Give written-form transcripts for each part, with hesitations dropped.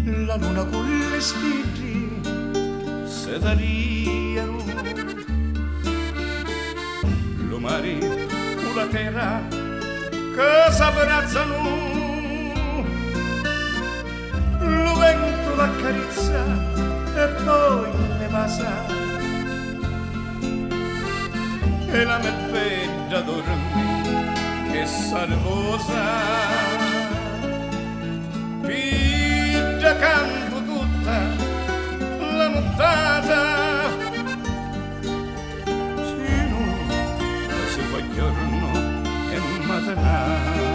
la luna con le stelle se dariano, lo mare con la terra che s'abbracciano, lo vento l'accarezza e poi ne passa, e la mia bella dorme che salvosa. Piggia canto tutta la nottata, sino che si fa giorno e mattinata.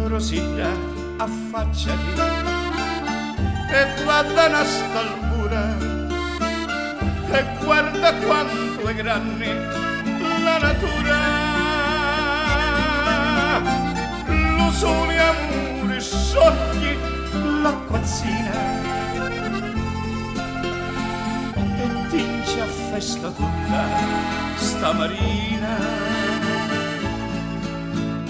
Rosilla, affacciati e guarda una stalbura e guarda quanto è grande la natura. Lo sole amore sogni l'acquazzina e tinge a festa tutta sta marina.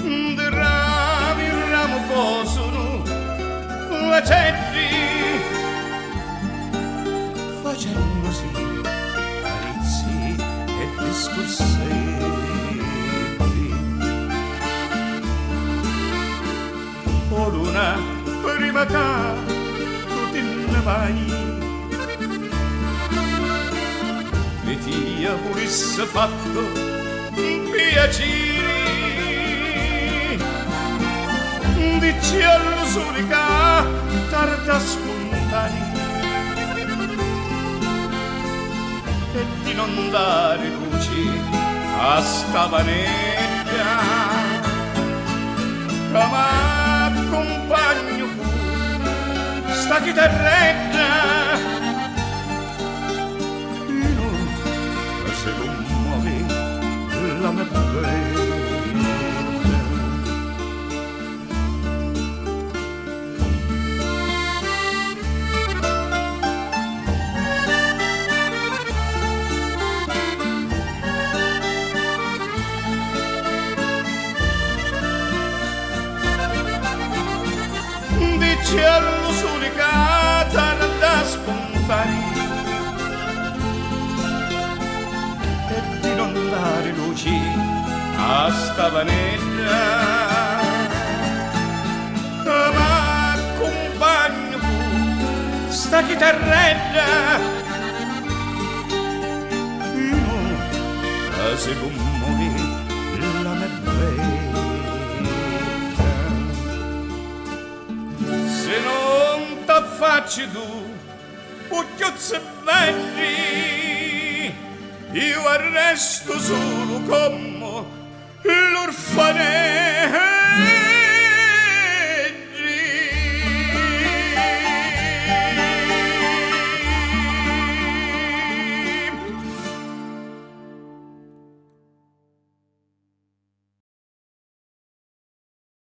De rami il ramo posano la cenni facendosi carizzi e discorsetti. O luna prima che tu te ne vai, e ti volesse fatto piacere, dici allo sole che tarda spontanea e di non dare luce a sta vaneggia. Ma compagno sta chitarretta fino a se non muove la mia bella. Dice allo sole che tarda spontanea e di non dare luci a sta vaneggia. Ma compagno sta chitarretta fino a se commuove la mia bella. Se non t'affacci tu, pucchiozze belli, io arresto solo come l'orfanello.